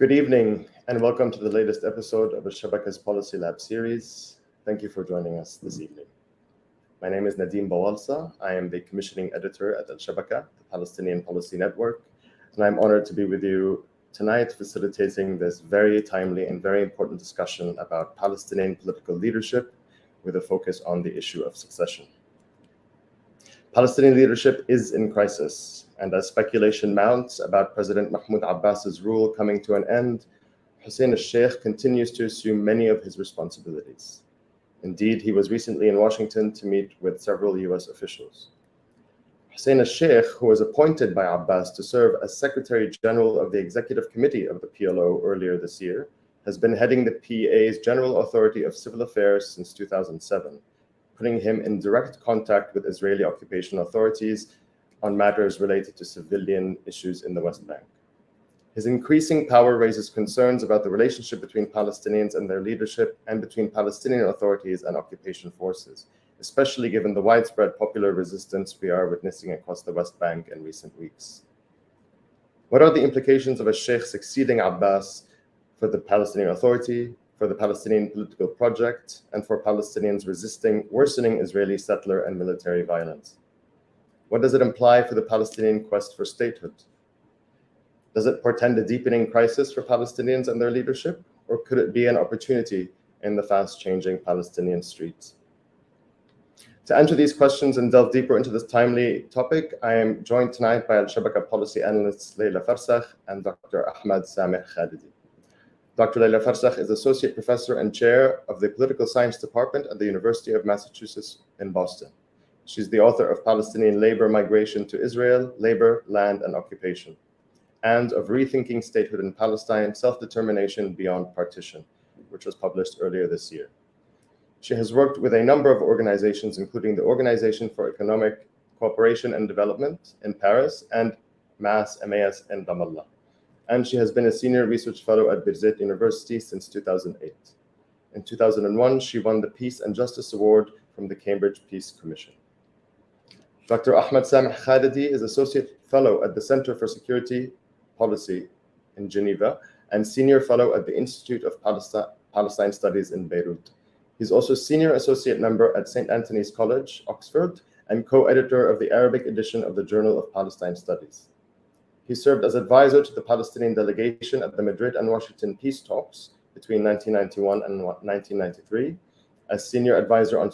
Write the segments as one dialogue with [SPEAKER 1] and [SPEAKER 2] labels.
[SPEAKER 1] Good evening and welcome to the latest episode of Al-Shabaka's Policy Lab series. Thank you for joining us this evening. My name is Nadim Bawalsa. I am the commissioning editor at Al-Shabaka, the Palestinian Policy Network, and I'm honored to be with you tonight facilitating this very timely and very important discussion about Palestinian political leadership with a focus on the issue of succession. Palestinian leadership is in crisis, and as speculation mounts about President Mahmoud Abbas's rule coming to an end, Hussein al-Sheikh continues to assume many of his responsibilities. Indeed, he was recently in Washington to meet with several US officials. Hussein al-Sheikh, who was appointed by Abbas to serve as Secretary General of the Executive Committee of the PLO earlier this year, has been heading the PA's General Authority of Civil Affairs since 2007, putting him in direct contact with Israeli occupation authorities on matters related to civilian issues in the West Bank. His increasing power raises concerns about the relationship between Palestinians and their leadership and between Palestinian authorities and occupation forces, especially given the widespread popular resistance we are witnessing across the West Bank in recent weeks. What are the implications of a Sheikh succeeding Abbas for the Palestinian Authority, for the Palestinian political project, and for Palestinians resisting worsening Israeli settler and military violence? What does it imply for the Palestinian quest for statehood? Does it portend a deepening crisis for Palestinians and their leadership, or could it be an opportunity in the fast-changing Palestinian streets? To answer these questions and delve deeper into this timely topic, I am joined tonight by Al-Shabaka policy analysts Leila Farsakh and Dr. Ahmad Khalidi. Dr. Leila Farsakh is Associate Professor and Chair of the Political Science Department at the University of Massachusetts in Boston. She's the author of Palestinian Labor Migration to Israel, Labor, Land, and Occupation, and of Rethinking Statehood in Palestine, Self-Determination Beyond Partition, which was published earlier this year. She has worked with a number of organizations, including the Organization for Economic Cooperation and Development in Paris and MAS in Ramallah. And she has been a senior research fellow at Birzeit University since 2008. In 2001, she won the Peace and Justice Award from the Cambridge Peace Commission. Dr. Ahmad Khalidi is Associate Fellow at the Center for Security Policy in Geneva and Senior Fellow at the Institute of Palestine Studies in Beirut. He's also Senior Associate Member at St. Anthony's College, Oxford, and co-editor of the Arabic edition of the Journal of Palestine Studies. He served as advisor to the Palestinian delegation at the Madrid and Washington peace talks between 1991 and 1993, as senior advisor on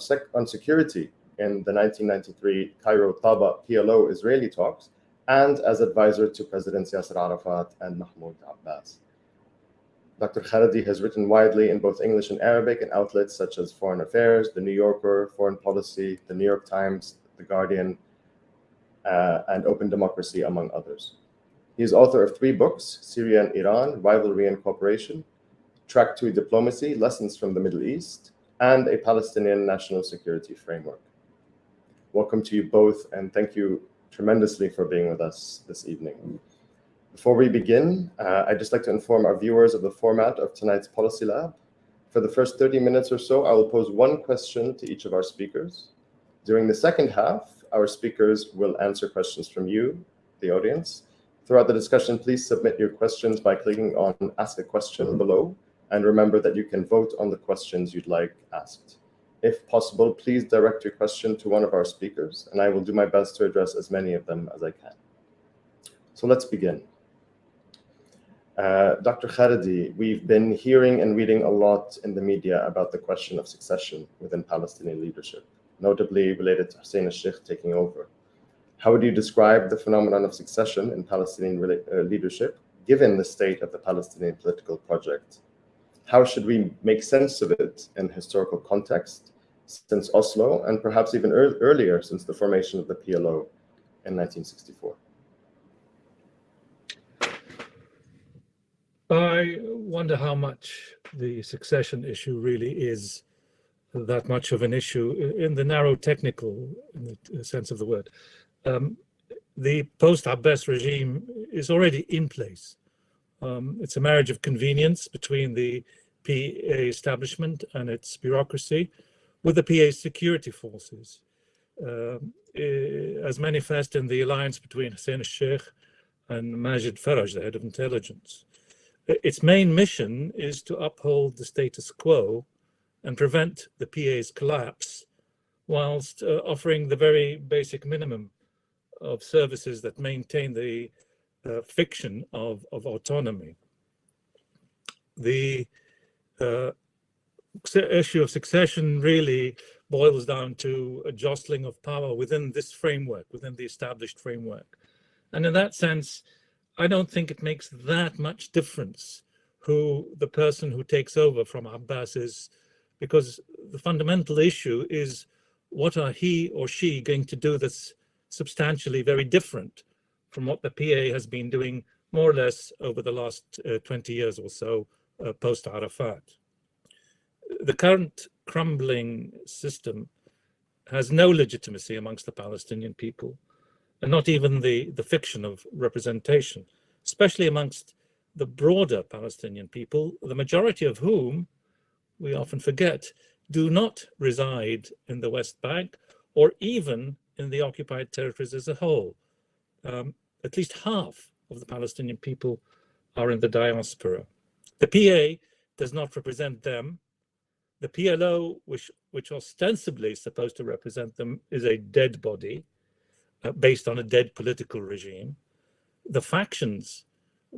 [SPEAKER 1] security in the 1993 Cairo-Taba PLO-Israeli talks, and as advisor to Presidents Yasser Arafat and Mahmoud Abbas. Dr. Khalidi has written widely in both English and Arabic in outlets such as Foreign Affairs, The New Yorker, Foreign Policy, The New York Times, The Guardian, and Open Democracy, among others. He is author of 3 books, Syria and Iran, Rivalry and Cooperation, Track to Diplomacy, Lessons from the Middle East, and a Palestinian National Security Framework. Welcome to you both, and thank you tremendously for being with us this evening. Before we begin, I'd just like to inform our viewers of the format of tonight's Policy Lab. For the first 30 minutes or so, I will pose one question to each of our speakers. During the second half, our speakers will answer questions from you, the audience. Throughout the discussion, please submit your questions by clicking on Ask a Question below, and remember that you can vote on the questions you'd like asked. If possible, please direct your question to one of our speakers, and I will do my best to address as many of them as I can. So let's begin. Dr. Khalidi, we've been hearing and reading a lot in the media about the question of succession within Palestinian leadership, notably related to Hussein al-Sheikh taking over. How would you describe the phenomenon of succession in Palestinian leadership, given the state of the Palestinian political project? How should we make sense of it in historical context since Oslo, and perhaps even earlier, since the formation of the PLO in 1964?
[SPEAKER 2] I wonder how much the succession issue really is that much of an issue in the narrow technical in the sense of the word. The post-Abbas regime is already in place. It's a marriage of convenience between the PA establishment and its bureaucracy with the PA security forces, as manifest in the alliance between Hussein al-Sheikh and Majid Faraj, the head of intelligence. its main mission is to uphold the status quo and prevent the PA's collapse, whilst offering the very basic minimum of services that maintain the fiction of autonomy. The issue of succession really boils down to a jostling of power within this framework, within the established framework. And in that sense, I don't think it makes that much difference who the person who takes over from Abbas is, because the fundamental issue is, what are he or she going to do that's substantially very different from what the PA has been doing more or less over the last 20 years or so post-Arafat. The current crumbling system has no legitimacy amongst the Palestinian people, and not even the fiction of representation, especially amongst the broader Palestinian people, the majority of whom, we often forget, do not reside in the West Bank or even in the occupied territories as a whole. At least half of the Palestinian people are in the diaspora. The PA does not represent them. The PLO, which ostensibly is supposed to represent them, is a dead body based on a dead political regime. The factions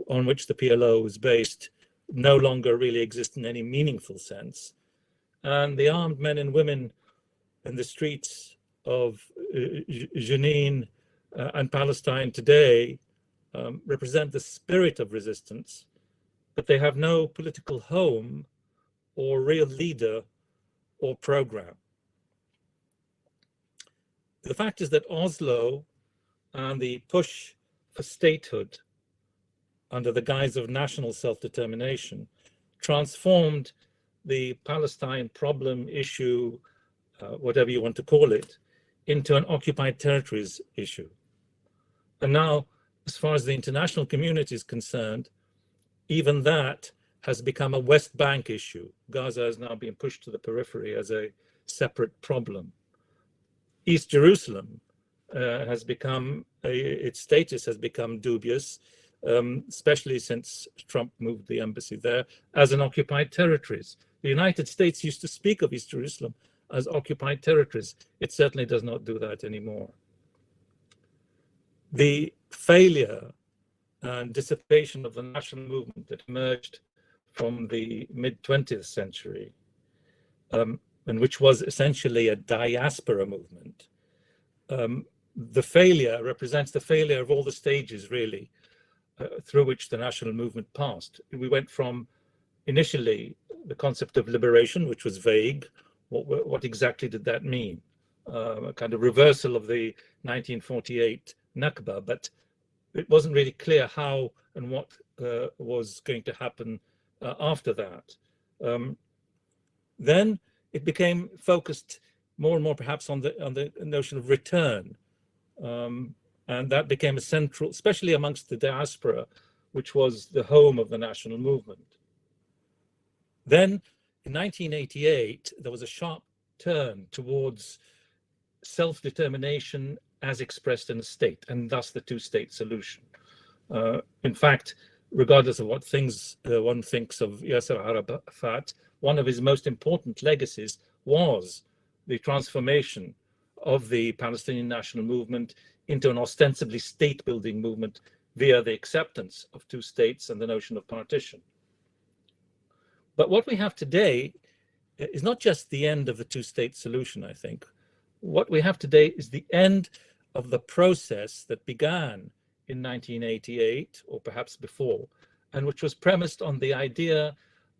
[SPEAKER 2] on which the PLO is based no longer really exist in any meaningful sense. And the armed men and women in the streets of Jenin and Palestine today represent the spirit of resistance, but they have no political home or real leader or program. The fact is that Oslo and the push for statehood under the guise of national self-determination transformed the Palestine problem issue, whatever you want to call it, into an occupied territories issue. And now, as far as the international community is concerned, even that has become a West Bank issue. Gaza is now being pushed to the periphery as a separate problem. East Jerusalem has become, its status has become dubious, especially since Trump moved the embassy there, as an occupied territories. The United States used to speak of East Jerusalem as occupied territories. It certainly does not do that anymore. The failure and dissipation of the national movement that emerged from the mid-20th century, and which was essentially a diaspora movement, the failure represents the failure of all the stages, really, through which the national movement passed. We went from initially the concept of liberation, which was vague. What exactly did that mean? A kind of reversal of the 1948 Nakba, but it wasn't really clear how and what was going to happen after that. Then it became focused more and more perhaps on the notion of return. And that became a central, especially amongst the diaspora, which was the home of the national movement. Then in 1988, there was a sharp turn towards self-determination as expressed in a state, and thus the two-state solution. In fact, regardless of what one thinks of Yasser Arafat, one of his most important legacies was the transformation of the Palestinian national movement into an ostensibly state-building movement via the acceptance of two states and the notion of partition. But what we have today is not just the end of the two-state solution, I think. What we have today is the end of the process that began in 1988, or perhaps before, and which was premised on the idea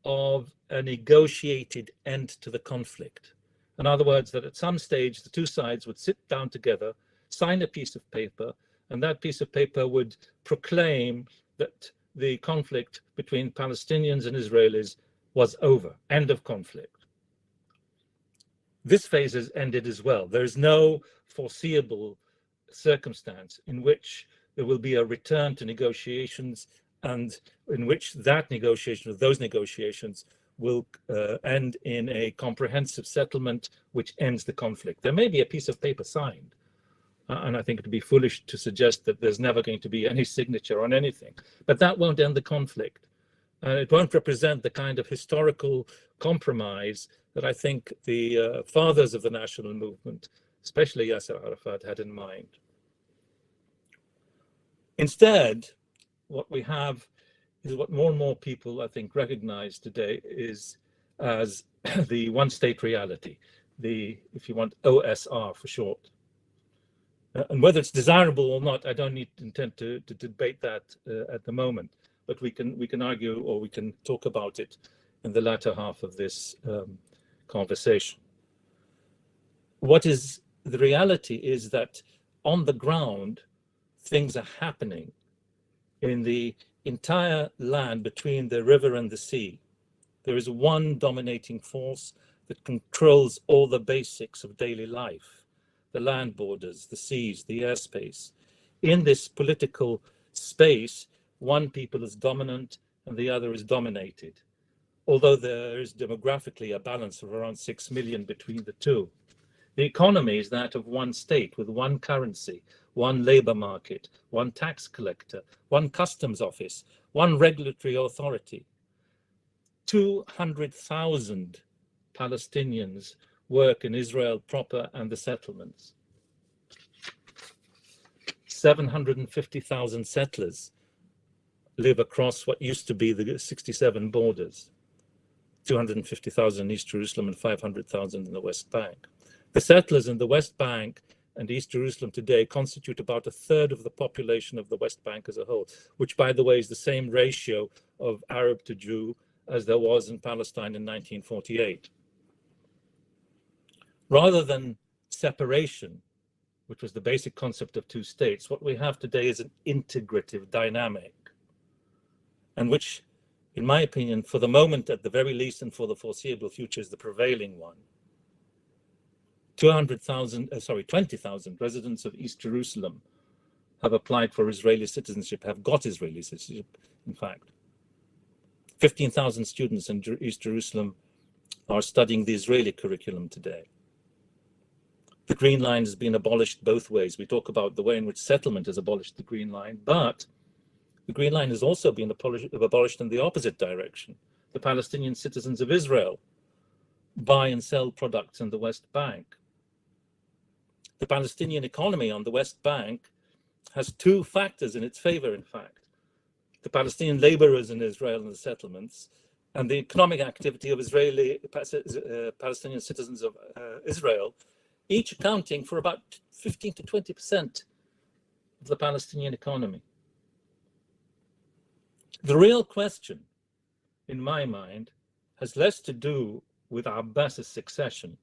[SPEAKER 2] of a negotiated end to the conflict. In other words, that at some stage, the two sides would sit down together, sign a piece of paper, and that piece of paper would proclaim that the conflict between Palestinians and Israelis was over, end of conflict. This phase has ended as well. There is no foreseeable circumstance in which there will be a return to negotiations and in which that negotiation, or those negotiations, will end in a comprehensive settlement which ends the conflict. There may be a piece of paper signed, and I think it would be foolish to suggest that there's never going to be any signature on anything, but that won't end the conflict. And it won't represent the kind of historical compromise that I think the fathers of the national movement, especially Yasser Arafat, had in mind. Instead, what we have is what more and more people, I think, recognize today is as the one-state reality, the, if you want, OSR for short. And whether it's desirable or not, I don't intend to debate that at the moment, but we can argue, or we can talk about it in the latter half of this conversation. What is the reality is that on the ground, things are happening in the entire land between the river and the sea. There is one dominating force that controls all the basics of daily life, the land borders, the seas, the airspace. In this political space, one people is dominant and the other is dominated, although there is demographically a balance of around 6 million between the two. The economy is that of one state with one currency, one labor market, one tax collector, one customs office, one regulatory authority. 200,000 Palestinians work in Israel proper and the settlements. 750,000 settlers live across what used to be the 67 borders. 250,000 in East Jerusalem and 500,000 in the West Bank. The settlers in the West Bank and East Jerusalem today constitute about a third of the population of the West Bank as a whole, which, by the way, is the same ratio of Arab to Jew as there was in Palestine in 1948. Rather than separation, which was the basic concept of two states, what we have today is an integrative dynamic, and which, in my opinion, for the moment, at the very least, and for the foreseeable future, is the prevailing one. 20,000 residents of East Jerusalem have applied for Israeli citizenship, have got Israeli citizenship, in fact. 15,000 students in East Jerusalem are studying the Israeli curriculum today. The Green Line has been abolished both ways. We talk about the way in which settlement has abolished the Green Line, but the Green Line has also been abolished in the opposite direction. The Palestinian citizens of Israel buy and sell products in the West Bank. The Palestinian economy on the West Bank has two factors in its favor, in fact. The Palestinian laborers in Israel and the settlements, and the economic activity of Palestinian citizens of Israel, each accounting for about 15 to 20% of the Palestinian economy. The real question, in my mind, has less to do with Abbas's succession.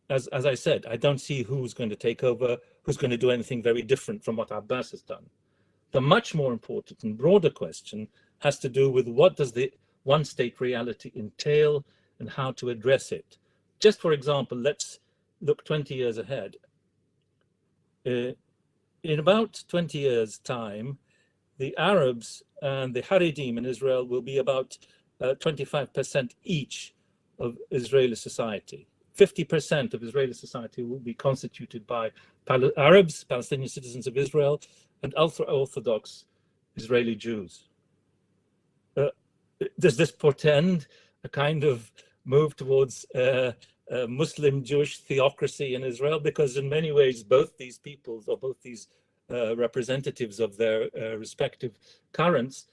[SPEAKER 2] As I said, I don't see who's going to take over, who's going to do anything very different from what Abbas has done. The much more important and broader question has to do with what does the one-state reality entail and how to address it. Just for example, let's look 20 years ahead. In about 20 years' time, the Arabs and the Haridim in Israel will be about 25% each of Israeli society. 50% of Israeli society will be constituted by Arabs, Palestinian citizens of Israel, and ultra-Orthodox Israeli Jews. Does this portend a kind of move towards Muslim-Jewish theocracy in Israel? Because in many ways, both these peoples, or both these representatives of their respective currents,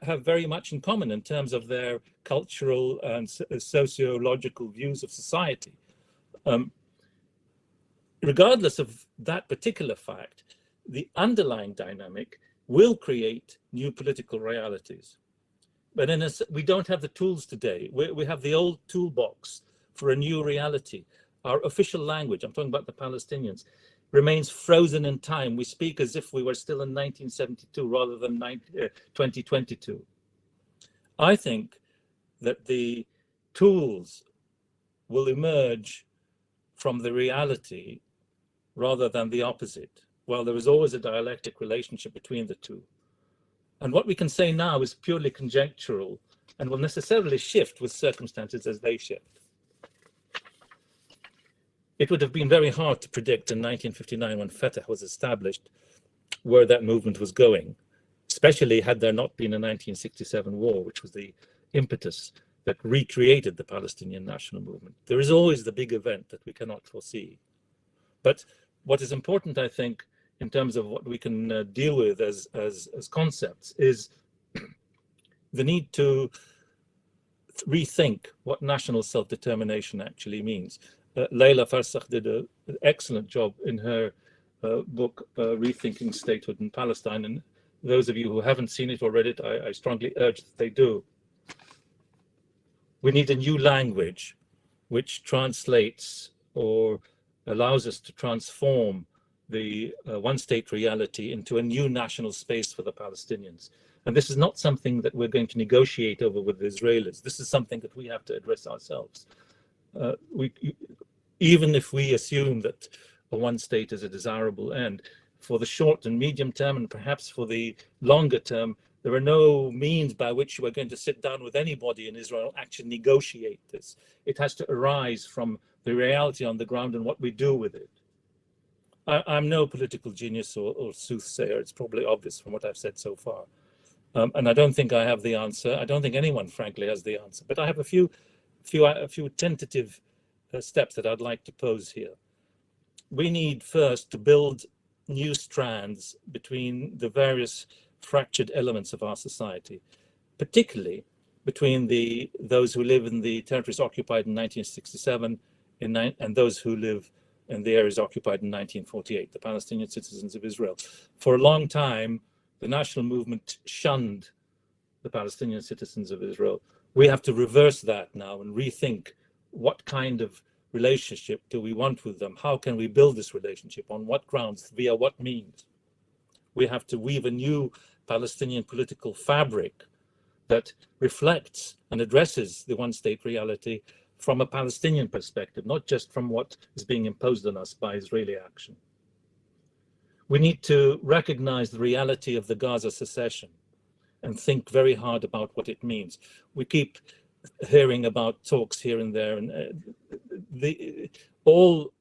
[SPEAKER 2] have very much in common in terms of their cultural and sociological views of society. Regardless of that particular fact, the underlying dynamic will create new political realities. But we don't have the tools today. We have the old toolbox for a new reality. Our official language, I'm talking about the Palestinians, remains frozen in time. We speak as if we were still in 1972 rather than 2022. I think that the tools will emerge from the reality rather than the opposite. Well, there is always a dialectic relationship between the two. And what we can say now is purely conjectural and will necessarily shift with circumstances as they shift. It would have been very hard to predict in 1959 when Fatah was established where that movement was going, especially had there not been a 1967 war, which was the impetus that recreated the Palestinian national movement. There is always the big event that we cannot foresee. But what is important, I think, in terms of what we can deal with as concepts is the need to rethink what national self-determination actually means. Leila Farsakh did an excellent job in her book, Rethinking Statehood in Palestine. And those of you who haven't seen it or read it, I strongly urge that they do. We need a new language which translates or allows us to transform the one-state reality into a new national space for the Palestinians. And this is not something that we're going to negotiate over with the Israelis. This is something that we have to address ourselves. Even if we assume that a one state is a desirable end, for the short and medium term, and perhaps for the longer term, there are no means by which we're going to sit down with anybody in Israel and actually negotiate this. It has to arise from the reality on the ground and what we do with it. I'm no political genius or soothsayer. It's probably obvious from what I've said so far. And I don't think I have the answer. I don't think anyone, frankly, has the answer. But I have a few tentative steps that I'd like to pose here. We need first to build new strands between the various fractured elements of our society, particularly between those who live in the territories occupied in 1967 and those who live in the areas occupied in 1948, the Palestinian citizens of Israel. For a long time, the national movement shunned the Palestinian citizens of Israel. We have to reverse that now and rethink what kind of relationship do we want with them? How can we build this relationship? On what grounds? Via what means? We have to weave a new Palestinian political fabric that reflects and addresses the one-state reality from a Palestinian perspective, not just from what is being imposed on us by Israeli action. We need to recognize the reality of the Gaza secession and think very hard about what it means. We keep hearing about talks here and there, and all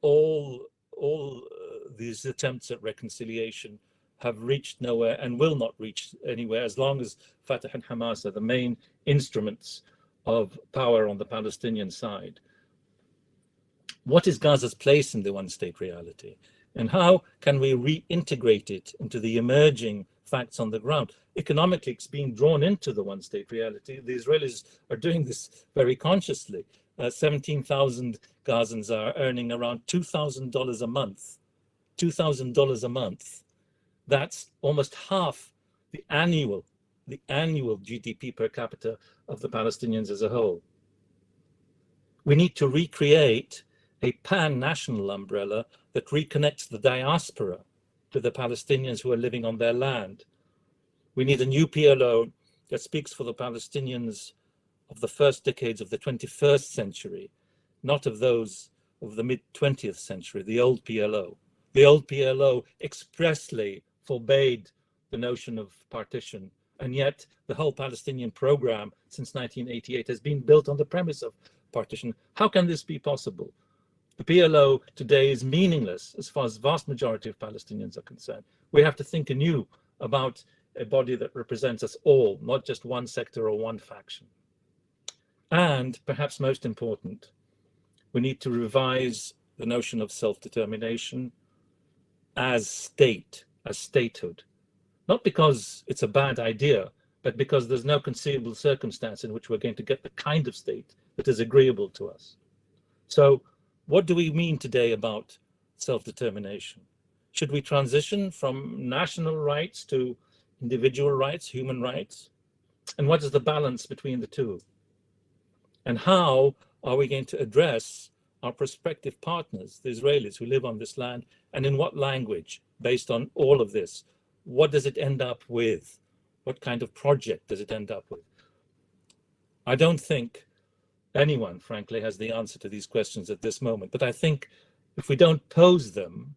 [SPEAKER 2] these attempts at reconciliation have reached nowhere and will not reach anywhere as long as Fatah and Hamas are the main instruments of power on the Palestinian side. What is Gaza's place in the one-state reality? And how can we reintegrate it into the emerging facts on the ground? Economically, it's being drawn into the one-state reality. The Israelis are doing this very consciously. 17,000 Gazans are earning around $2,000 a month. $2,000 a month. That's almost half the annual GDP per capita of the Palestinians as a whole. We need to recreate a pan-national umbrella that reconnects the diaspora to the Palestinians who are living on their land. We need a new PLO that speaks for the Palestinians of the first decades of the 21st century, not of those of the mid-20th century, the old PLO. The old PLO expressly forbade the notion of partition, and yet the whole Palestinian program since 1988 has been built on the premise of partition. How can this be possible? The PLO today is meaningless as far as the vast majority of Palestinians are concerned. We have to think anew about a body that represents us all, not just one sector or one faction. And perhaps most important, we need to revise the notion of self-determination as state, as statehood. Not because it's a bad idea, but because there's no conceivable circumstance in which we're going to get the kind of state that is agreeable to us. So what do we mean today about self-determination? Should we transition from national rights to individual rights, human rights? And what is the balance between the two? And how are we going to address our prospective partners, the Israelis who live on this land, and in what language, based on all of this? What does it end up with? What kind of project does it end up with? I don't think anyone, frankly, has the answer to these questions at this moment, but I think if we don't pose them,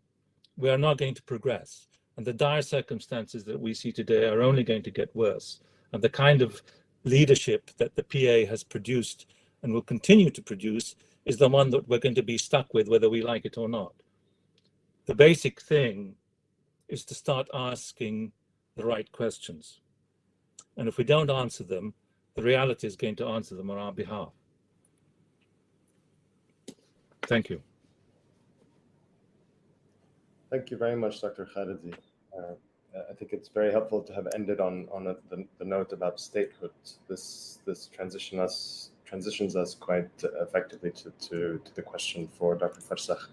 [SPEAKER 2] we are not going to progress. And the dire circumstances that we see today are only going to get worse. And the kind of leadership that the PA has produced and will continue to produce is the one that we're going to be stuck with, whether we like it or not. The basic thing is to start asking the right questions. And if we don't answer them, the reality is going to answer them on our behalf. Thank you.
[SPEAKER 1] Thank you very much, Dr. Khalidi. I think it's very helpful to have ended on the note about statehood. This transitions us quite effectively to the question for Dr. Farsakh.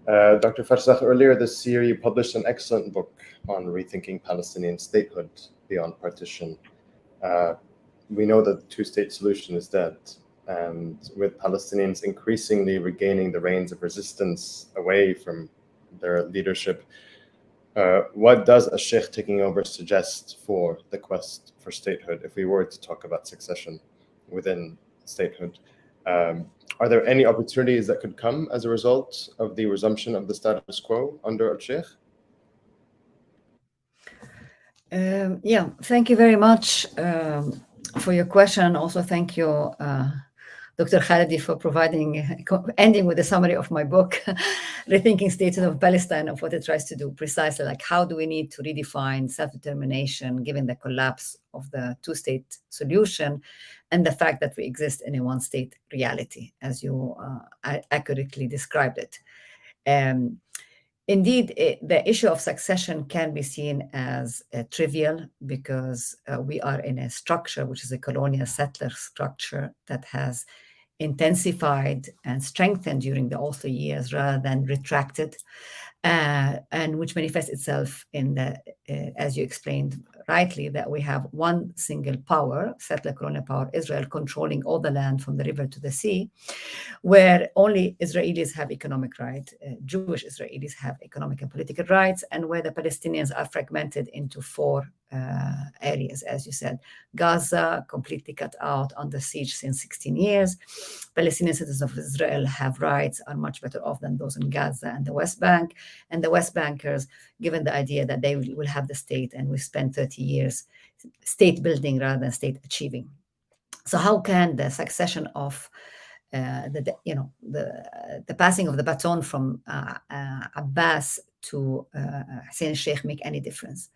[SPEAKER 1] Dr. Farsakh, earlier this year, you published an excellent book on rethinking Palestinian statehood beyond partition. We know that the two-state solution is dead, and with Palestinians increasingly regaining the reins of resistance away from their leadership, what does al-Sheikh taking over suggest for the quest for statehood, if we were to talk about succession within statehood? Are there any opportunities that could come as a result of the resumption of the status quo under al-Sheikh?
[SPEAKER 3] Yeah, thank you very much for your question. Also, thank you, Dr. Khalidi, for ending with a summary of my book, Rethinking Statehood of Palestine, of what it tries to do precisely, like how do we need to redefine self-determination given the collapse of the two-state solution and the fact that we exist in a one-state reality, as you accurately described it. Indeed, the issue of succession can be seen as trivial because we are in a structure which is a colonial settler structure that has intensified and strengthened during the Oslo years rather than retracted, and which manifests itself in the, as you explained rightly, that we have one single power, settler colonial power, Israel, controlling all the land from the river to the sea, where only Israelis have economic rights, Jewish Israelis have economic and political rights, and where the Palestinians are fragmented into four areas, as you said. Gaza, completely cut out, under siege since 16 years. Palestinian citizens of Israel have rights, are much better off than those in Gaza and the West Bank. And the West Bankers, given the idea that they will have the state, and we spent 30 years state building rather than state achieving. So how can the succession of the passing of the baton from Abbas to Hussein al-Sheikh make any difference?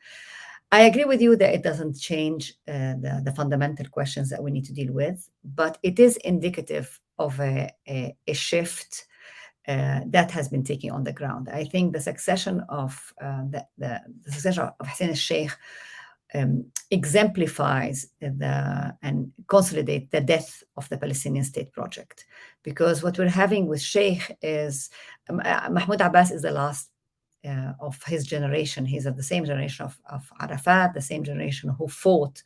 [SPEAKER 3] I agree with you that it doesn't change the fundamental questions that we need to deal with, but it is indicative of a shift that has been taking on the ground. I think the succession of the succession of Hussein al-Sheikh exemplifies and consolidate the death of the Palestinian state project, because what we're having with Sheikh is Mahmoud Abbas is the last of his generation. He's of the same generation of Arafat, the same generation who fought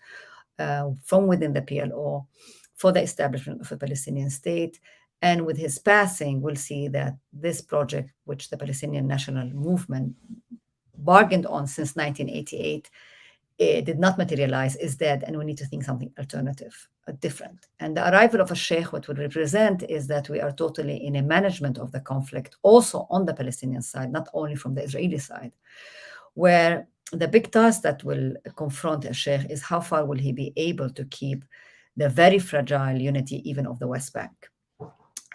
[SPEAKER 3] from within the PLO for the establishment of a Palestinian state. And with his passing, we'll see that this project, which the Palestinian National Movement bargained on since 1988, it did not materialize, is dead, and we need to think something alternative, different. And the arrival of a Sheikh, what would represent is that we are totally in a management of the conflict, also on the Palestinian side, not only from the Israeli side, where the big task that will confront a Sheikh is how far will he be able to keep the very fragile unity even of the West Bank.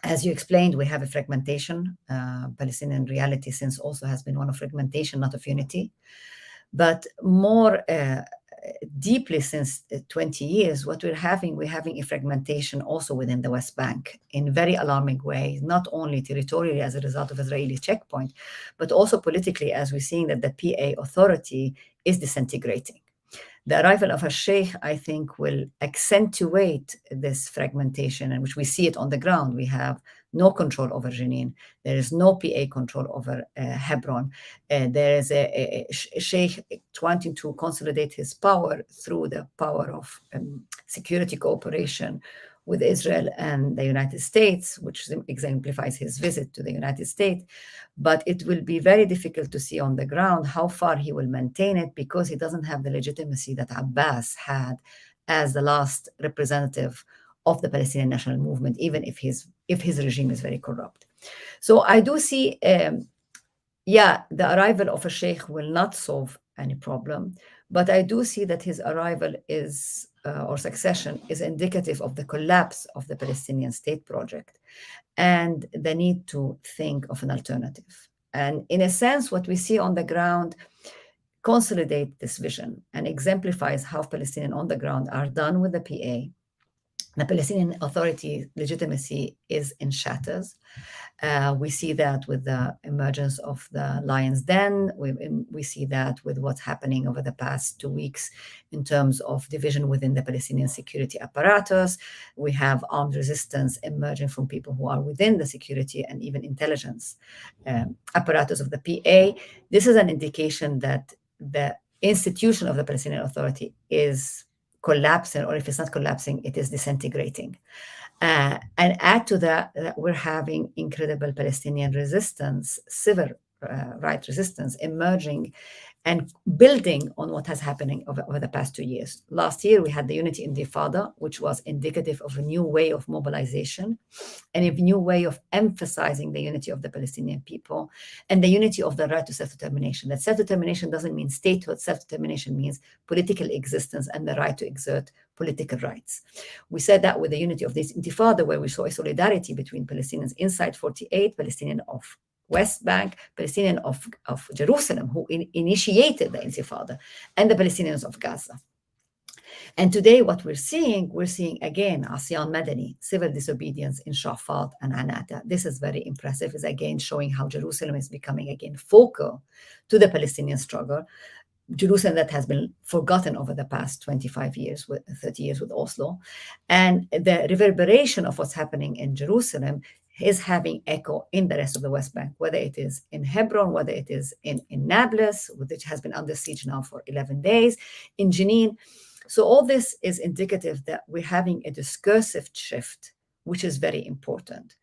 [SPEAKER 3] As you explained, we have a fragmentation. Palestinian reality since also has been one of fragmentation, not of unity. But more deeply since 20 years, what we're having a fragmentation also within the West Bank in very alarming ways, not only territorially as a result of Israeli checkpoint, but also politically, as we're seeing that the PA authority is disintegrating. The arrival of a Sheikh, I think, will accentuate this fragmentation, in which we see it on the ground. We have no control over Jenin. There is no PA control over Hebron. There is a Sheikh wanting to consolidate his power through the power of security cooperation with Israel and the United States, which exemplifies his visit to the United States. But it will be very difficult to see on the ground how far he will maintain it, because he doesn't have the legitimacy that Abbas had as the last representative of the Palestinian National Movement, even if his regime is very corrupt. So I do see, the arrival of a Sheikh will not solve any problem, but I do see that his arrival is, or succession, is indicative of the collapse of the Palestinian state project and the need to think of an alternative. And in a sense, what we see on the ground consolidate this vision and exemplifies how Palestinians on the ground are done with the PA. The Palestinian Authority legitimacy is in shatters. We see that with the emergence of the Lion's Den. We see that with what's happening over the past 2 weeks in terms of division within the Palestinian security apparatus. We have armed resistance emerging from people who are within the security and even intelligence apparatus of the PA. This is an indication that the institution of the Palestinian Authority is collapsing, or if it's not collapsing, it is disintegrating. And add to that, we're having incredible Palestinian resistance, civil rights resistance emerging and building on what has happening over the past 2 years. Last year, we had the Unity Intifada, which was indicative of a new way of mobilization and a new way of emphasizing the unity of the Palestinian people and the unity of the right to self-determination. That self-determination doesn't mean statehood. Self-determination means political existence and the right to exert political rights. We said that with the unity of this Intifada, where we saw a solidarity between Palestinians inside 48, Palestinian of West Bank, Palestinian of Jerusalem, who initiated the Intifada, and the Palestinians of Gaza. And today what we're seeing again, Asyan Madani, civil disobedience in Shafat and Anata. This is very impressive. It's again showing how Jerusalem is becoming again focal to the Palestinian struggle. Jerusalem that has been forgotten over the past 25 years, 30 years with Oslo. And the reverberation of what's happening in Jerusalem is having echo in the rest of the West Bank, whether it is in Hebron, whether it is in Nablus, which has been under siege now for 11 days, in Jenin. So all this is indicative that we're having a discursive shift, which is very important.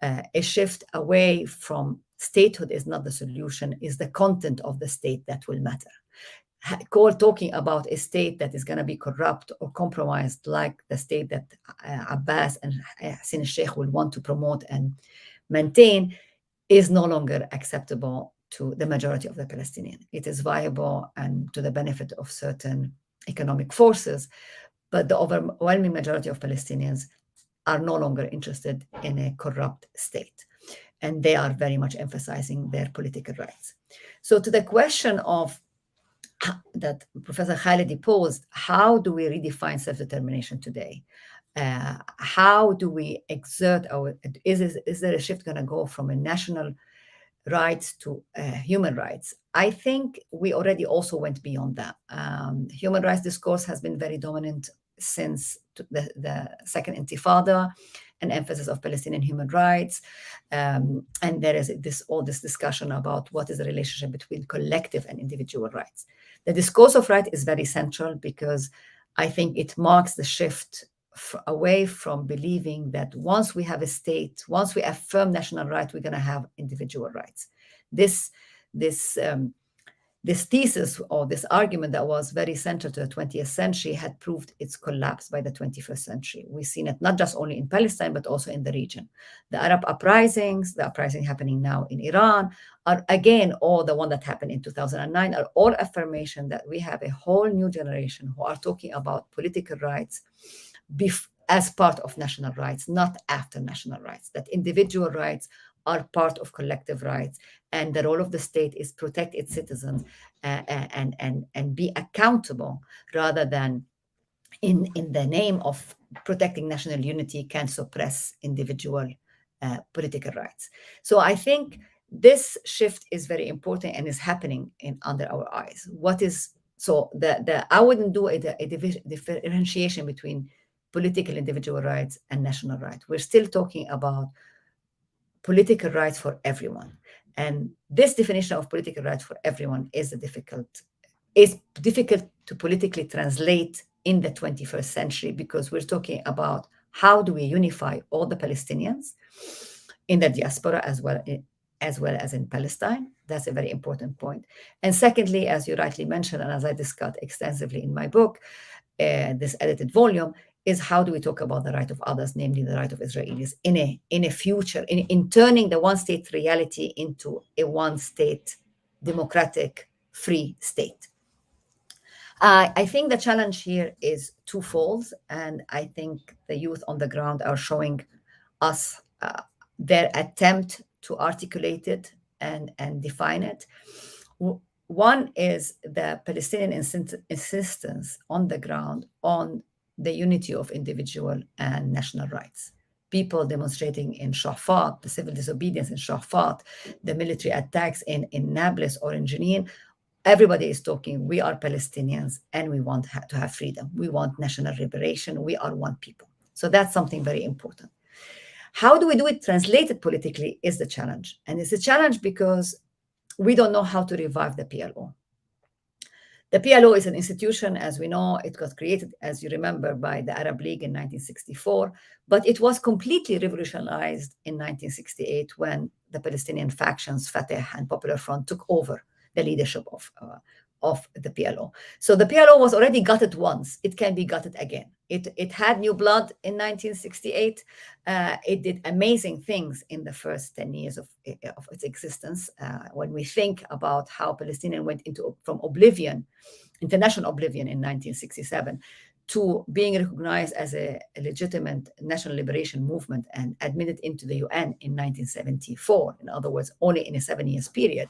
[SPEAKER 3] A shift away from statehood is not the solution, is the content of the state that will matter. Talking about a state that is going to be corrupt or compromised, like the state that Abbas and Hussein al-Sheikh will want to promote and maintain, is no longer acceptable to the majority of the Palestinian. It is viable and to the benefit of certain economic forces, but the overwhelming majority of Palestinians are no longer interested in a corrupt state, and they are very much emphasizing their political rights. So to the question of that Professor Khalidi posed, how do we redefine self-determination today? How do we exert our, is there a shift going to go from a national rights to human rights? I think we already also went beyond that. Human rights discourse has been very dominant since the Second Intifada, an emphasis of Palestinian human rights. And there is all this discussion about what is the relationship between collective and individual rights. The discourse of right is very central because I think it marks the shift away from believing that once we have a state, once we affirm national right, we're going to have individual rights. This thesis or this argument that was very central to the 20th century had proved its collapse by the 21st century. We've seen it not just only in Palestine, but also in the region. The Arab uprisings, the uprising happening now in Iran, are again, all the one that happened in 2009, are all affirmation that we have a whole new generation who are talking about political rights as part of national rights, not after national rights, that individual rights are part of collective rights, and the role of the state is protect its citizens and be accountable, rather than in the name of protecting national unity can suppress individual political rights. So I think this shift is very important and is happening under our eyes. I wouldn't do a differentiation between political individual rights and national rights. We're still talking about political rights for everyone. And this definition of political rights for everyone is difficult to politically translate in the 21st century, because we're talking about how do we unify all the Palestinians in the diaspora as well as in Palestine. That's a very important point. And secondly, as you rightly mentioned, and as I discussed extensively in my book, this edited volume, is how do we talk about the right of others, namely the right of Israelis, in a future, in turning the one-state reality into a one-state, democratic, free state. I think the challenge here is twofold, and I think the youth on the ground are showing us their attempt to articulate it and define it. One is the Palestinian insistence on the ground on the unity of individual and national rights. People demonstrating in Shafat, the civil disobedience in Shafat, the military attacks in Nablus or in Jenin, everybody is talking, we are Palestinians and we want to have freedom. We want national liberation. We are one people. So that's something very important. How do we do it translated politically is the challenge. And it's a challenge because we don't know how to revive the PLO. The PLO is an institution, as we know. It was created, as you remember, by the Arab League in 1964, but it was completely revolutionized in 1968 when the Palestinian factions, Fatah and Popular Front, took over the leadership of the PLO. So the PLO was already gutted once. It can be gutted again. It had new blood in 1968. It did amazing things in the first 10 years of its existence. When we think about how Palestinians went from oblivion, international oblivion in 1967, to being recognized as a legitimate national liberation movement and admitted into the UN in 1974, in other words, only in a 7 years period,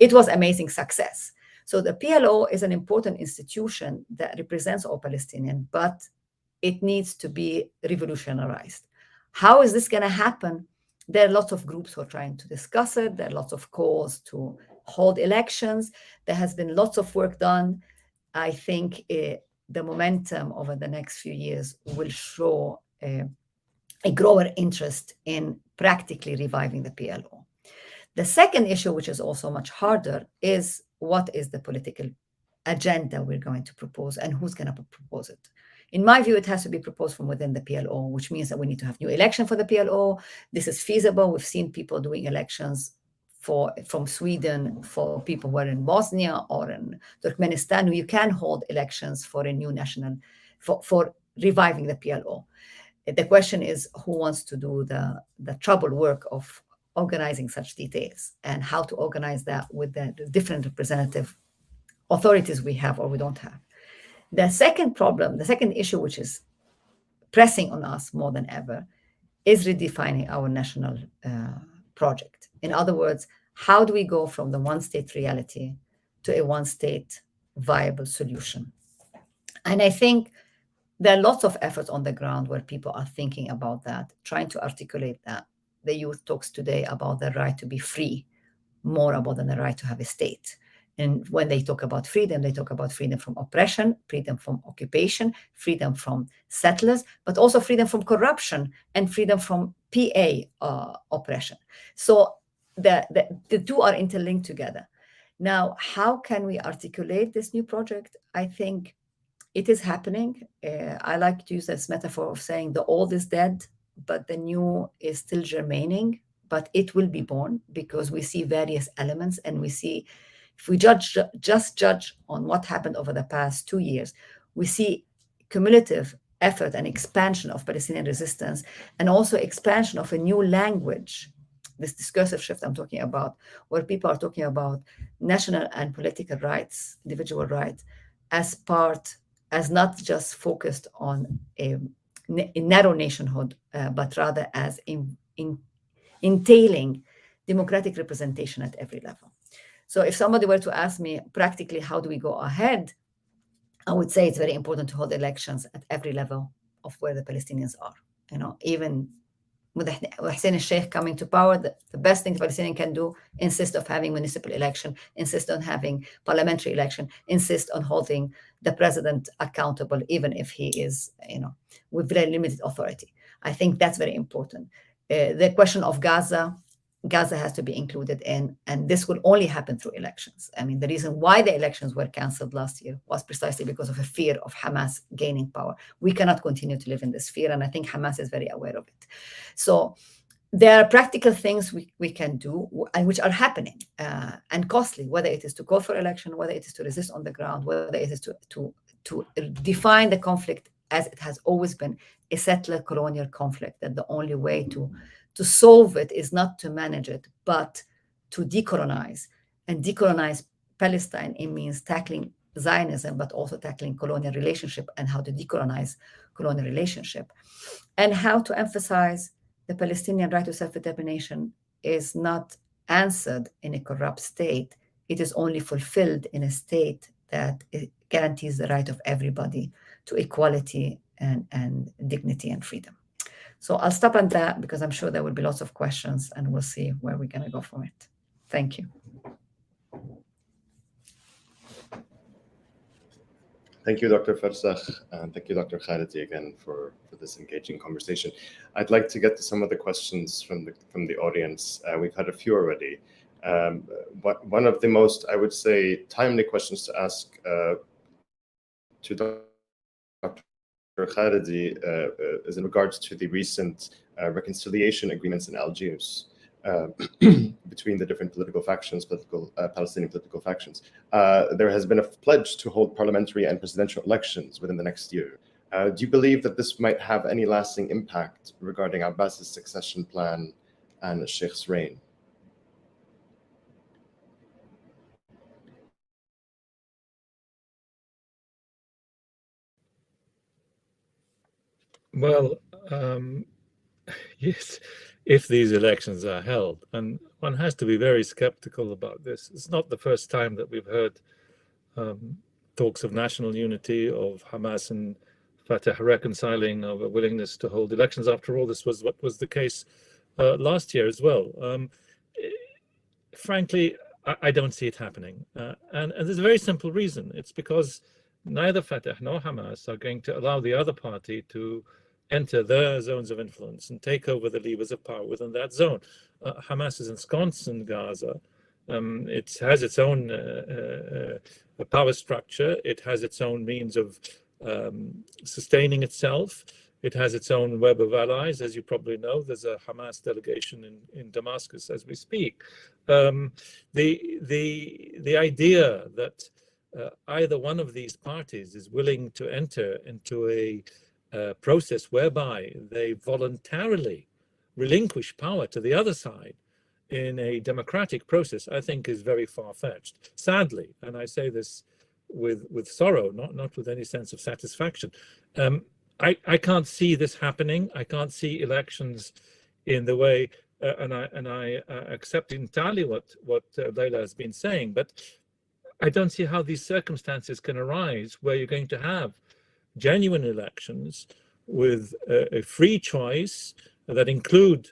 [SPEAKER 3] it was amazing success. So the PLO is an important institution that represents all Palestinians, but it needs to be revolutionized. How is this going to happen? There are lots of groups who are trying to discuss it. There are lots of calls to hold elections. There has been lots of work done. I think the momentum over the next few years will show a growing interest in practically reviving the PLO. The second issue, which is also much harder, is what is the political agenda we're going to propose and who's going to propose it. In my view, it has to be proposed from within the PLO, which means that we need to have new election for the PLO. This is feasible. We've seen people doing elections from Sweden for people who are in Bosnia or in Turkmenistan. You can hold elections for a new national, for reviving the PLO. The question is who wants to do the trouble work of organizing such details and how to organize that with the different representative authorities we have or we don't have. The second problem, the second issue, which is pressing on us more than ever, is redefining our national project. In other words, how do we go from the one-state reality to a one-state viable solution? And I think there are lots of efforts on the ground where people are thinking about that, trying to articulate that. The youth talks today about the right to be free, more about than the right to have a state. And when they talk about freedom, they talk about freedom from oppression, freedom from occupation, freedom from settlers, but also freedom from corruption and freedom from PA oppression. So the two are interlinked together. Now, how can we articulate this new project? I think it is happening. I like to use this metaphor of saying the old is dead, but the new is still germinating, but it will be born because we see various elements and we see, if we just judge on what happened over the past 2 years, we see cumulative effort and expansion of Palestinian resistance and also expansion of a new language, this discursive shift I'm talking about, where people are talking about national and political rights, individual rights, as not just focused on a narrow nationhood, but rather as entailing democratic representation at every level. So if somebody were to ask me practically how do we go ahead, I would say it's very important to hold elections at every level of where the Palestinians are. Even with Hussein al-Sheikh coming to power, the best thing the Palestinian can do, insist of having municipal election, insist on having parliamentary election, insist on holding the president accountable, even if he is, with very limited authority. I think that's very important. The question of Gaza has to be included in, and this will only happen through elections. I mean, the reason why the elections were canceled last year was precisely because of a fear of Hamas gaining power. We cannot continue to live in this fear, and I think Hamas is very aware of it. So there are practical things we can do, and which are happening and costly, whether it is to call for election, whether it is to resist on the ground, whether it is to define the conflict as it has always been, a settler colonial conflict, that the only way to solve it is not to manage it, but to decolonize. And decolonize Palestine, it means tackling Zionism, but also tackling colonial relationship and how to decolonize colonial relationship. And how to emphasize the Palestinian right to self-determination is not answered in a corrupt state. it is only fulfilled in a state that it guarantees the right of everybody to equality and dignity and freedom. So I'll stop at that because I'm sure there will be lots of questions and we'll see where we're going to go from it. Thank you.
[SPEAKER 1] Thank you, Dr. Farsakh, and thank you, Dr. Khalidi, again for this engaging conversation. I'd like to get to some of the questions from the audience. We've had a few already. One of the most, I would say, timely questions to ask to Dr. Khalidi is in regards to the recent reconciliation agreements in Algiers between the different political factions, Palestinian political factions. There has been a pledge to hold parliamentary and presidential elections within the next year. Do you believe that this might have any lasting impact regarding Abbas's succession plan and al-Sheikh's reign?
[SPEAKER 2] Well, yes, if these elections are held, and one has to be very skeptical about this. It's not the first time that we've heard talks of national unity, of Hamas and Fatah reconciling, of a willingness to hold elections. After all, this was what was the case last year as well. Frankly, I don't see it happening. And there's a very simple reason. It's because neither Fatah nor Hamas are going to allow the other party to enter their zones of influence and take over the levers of power within that zone. Hamas is ensconced in Gaza. It has its own power structure. It has its own means of sustaining itself. It has its own web of allies. As you probably know, there's a Hamas delegation in Damascus as we speak. The idea that either one of these parties is willing to enter into a process whereby they voluntarily relinquish power to the other side in a democratic process, I think is very far-fetched. Sadly, and I say this with sorrow, not with any sense of satisfaction, I can't see this happening. I can't see elections in the way, and I accept entirely what Leila has been saying, but I don't see how these circumstances can arise where you're going to have genuine elections with a free choice that include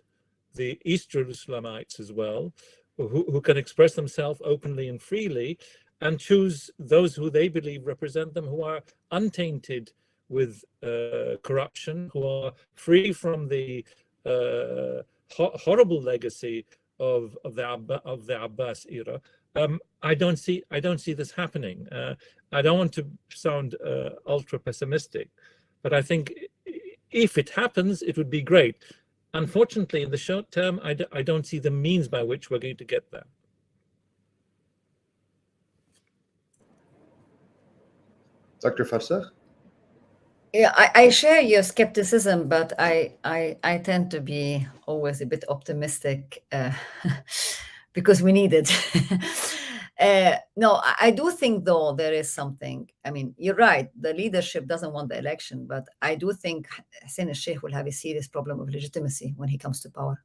[SPEAKER 2] the East Jerusalemites as well, who can express themselves openly and freely and choose those who they believe represent them, who are untainted with corruption, who are free from the horrible legacy of the Abbas era. I don't see this happening. I don't want to sound ultra pessimistic, but I think if it happens, it would be great. Unfortunately, in the short term, I don't see the means by which we're going to get there.
[SPEAKER 1] Dr. Farsakh?
[SPEAKER 3] Yeah, I share your skepticism, but I tend to be always a bit optimistic because we need it. No, I do think, though, there is something. I mean, you're right. The leadership doesn't want the election, but I do think Hussein al-Sheikh will have a serious problem of legitimacy when he comes to power.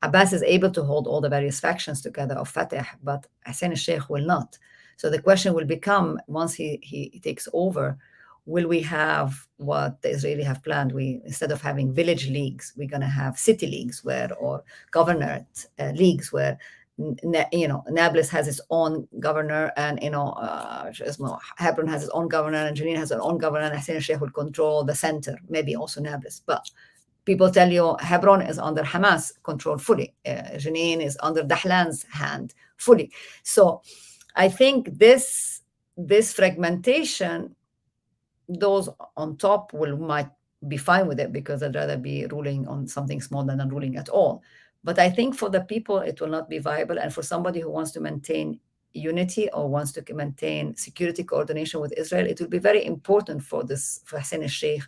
[SPEAKER 3] Abbas is able to hold all the various factions together of Fatah, but Hussein al-Sheikh will not. So the question will become, once he takes over, will we have what the Israelis have planned? Instead of having village leagues, we're going to have city leagues or governorate leagues where Nablus has its own governor, and Hebron has its own governor, and Jenin has its own governor, and Hussein al-Sheikh will control the center, maybe also Nablus. But people tell you Hebron is under Hamas control fully. Jenin is under Dahlan's hand fully. So I think this fragmentation, those on top might be fine with it because I'd rather be ruling on something small than ruling at all. But I think for the people, it will not be viable. And for somebody who wants to maintain unity or wants to maintain security coordination with Israel, it will be very important for Hussein al-Sheikh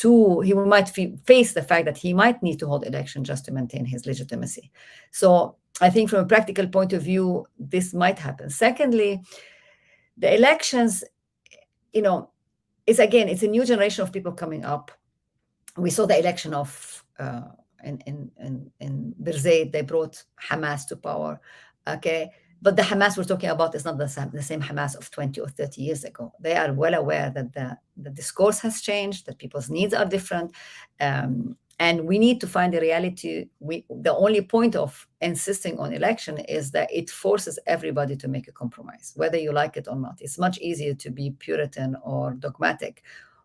[SPEAKER 3] he might face the fact that he might need to hold election just to maintain his legitimacy. So I think from a practical point of view, this might happen. Secondly, the elections, it's a new generation of people coming up. We saw the election of in Birzeit, they brought Hamas to power. Okay, But the Hamas we're talking about is not the same Hamas of 20 or 30 years ago. They are well aware that the discourse has changed, that people's needs are different. And we need to find a reality. The only point of insisting on election is that it forces everybody to make a compromise, whether you like it or not. It's much easier to be Puritan or dogmatic